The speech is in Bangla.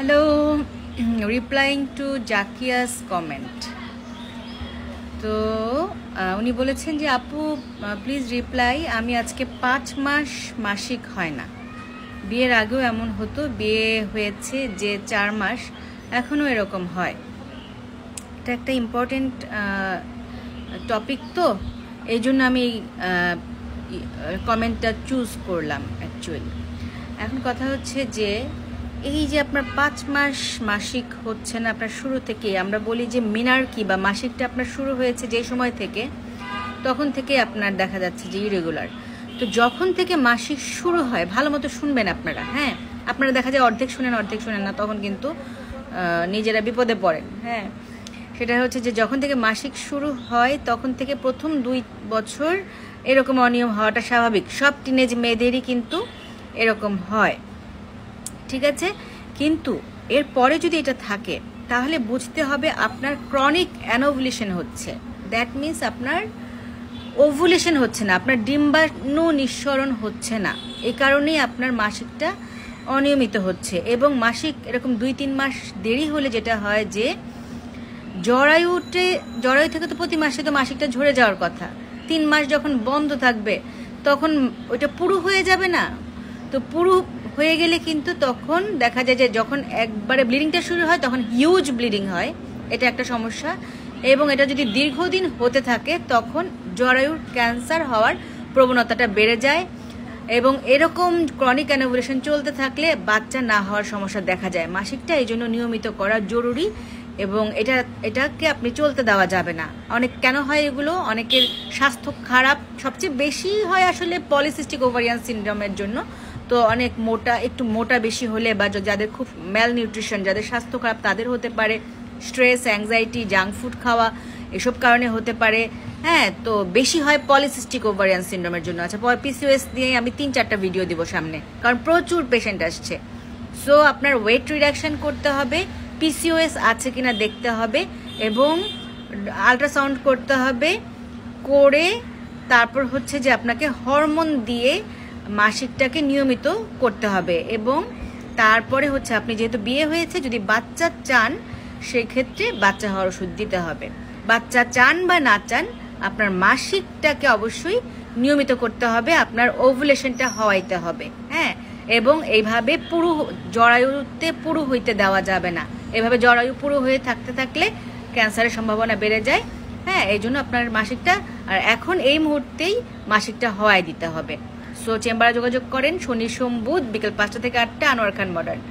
Hello, replying two Zakia's comment. তো উনি বলেছেন যে আপু প্লিজ রিপ্লাই, আমি আজকে 5 মাস মাসিক হয় না। বিয়ের আগেও এমন হতো, বিয়ে হয়েছে যে 4 মাস এখনও এরকম হয়। এটা একটা ইম্পর্টেন্ট টপিক, তো এই জন্য আমি কমেন্টটা চুজ করলাম অ্যাকচুয়ালি। এখন কথা হচ্ছে যে এই যে আপনার 5 মাস মাসিক হচ্ছে না আপনার শুরু থেকে, আমরা বলি যে মিনার্কি বা মাসিকটা আপনার শুরু হয়েছে যে সময় থেকে, তখন থেকে আপনার দেখা যাচ্ছে যে ইরেগুলার। তো যখন থেকে মাসিক শুরু হয়, ভালো মতো শুনবেন আপনারা, হ্যাঁ, আপনারা দেখা যায় অর্ধেক শুনেন না, তখন কিন্তু নিজেরা বিপদে পড়েন। হ্যাঁ, সেটা হচ্ছে যে যখন থেকে মাসিক শুরু হয় তখন থেকে প্রথম 2 বছর এরকম অনিয়ম হওয়াটা স্বাভাবিক, সব টিনেজ মেয়েদেরই কিন্তু এরকম হয়, ঠিক আছে। কিন্তু এরপরে যদি এটা থাকে তাহলে বুঝতে হবে আপনার ক্রনিক অ্যানোভুলেশন হচ্ছে। দ্যাট মিনস আপনার ওভুলেশন হচ্ছে না, আপনার ডিম্বাণু নিঃসরণ হচ্ছে না। এই কারণেই আপনার মাসিকটা অনিয়মিত হচ্ছে। এবং মাসিক এরকম 2-3 মাস দেরি হলে যেটা হয় যে জরায়ু থেকে তো প্রতি মাসে তো মাসিকটা ঝরে যাওয়ার কথা, 3 মাস যখন বন্ধ থাকবে তখন ওইটা পুরো হয়ে যাবে না। তো পুরো হয়ে গেলে কিন্তু তখন দেখা যায় যে যখন একবারে ব্লিডিংটা শুরু হয় তখন হিউজ ব্লিডিং হয়, এটা একটা সমস্যা। এবং এটা যদি দীর্ঘদিন হতে থাকে তখন জরায়ুর ক্যান্সার হওয়ার প্রবণতাটা বেড়ে যায়। এবং এরকম ক্রনিক অ্যানোভুলেশন চলতে থাকলে বাচ্চা না হওয়ার সমস্যা দেখা যায়। মাসিকটা এই জন্য নিয়মিত করা জরুরি এবং এটাকে আপনি চলতে দেওয়া যাবে না। কেন হয় এগুলো? অনেকের স্বাস্থ্য খারাপ, সবচেয়ে বেশি হয় আসলে পলিসিস্টিক ওভারিয়ান সিনড্রোমের জন্য। তো অনেক একটু মোটা বেশি হলে বা যাদের খুব ম্যাল নিউট্রিশন, যাদের স্বাস্থ্য খারাপ তাদের হতে পারে, স্ট্রেস, অ্যাংজাইটি, জাঙ্ক ফুড খাওয়া, এসব কারণে হতে পারে। হ্যাঁ, তো বেশি হয় পলিসিস্টিক ওভারিয়ান সিনড্রোমের জন্য। আচ্ছা, পিসিওএস নিয়ে আমি 3-4টা ভিডিও দিব সামনে, কারণ প্রচুর পেশেন্ট আসছে। সো আপনার ওয়েট রিডাকশন করতে হবে, পিসিওএস আছে কিনা দেখতে হবে এবং আল্ট্রাসাউন্ড করতে হবে, করে তারপর হচ্ছে যে আপনাকে হরমোন দিয়ে মাসিকটাকে নিয়মিত করতে হবে। এবং তারপরে হচ্ছে আপনি যেহেতু বিয়ে হয়েছে, যদি বাচ্চা চান সেক্ষেত্রে বাচ্চা হওয়ার ওষুধ দিতে হবে। বাচ্চা চান বা না চান আপনার মাসিকটাকে অবশ্যই নিয়মিত করতে হবে, আপনার ওভুলেশনটা হওয়াইতে হবে। হ্যাঁ, এবং এইভাবে পুরো জরায়ুতে পুরো হইতে দেওয়া যাবে না। এভাবে জরায়ু পুরো হয়ে থাকলে ক্যান্সারের সম্ভাবনা বেড়ে যায়। হ্যাঁ, এই জন্য আপনার মাসিকটা আর এখন এই মুহূর্তেই মাসিকটা হওয়াই দিতে হবে। সো চেম্বারে যোগাযোগ করেন শনি, সোম, বুধ বিকেল 5টা থেকে 8টা, আনোয়ার খান মডার্ন।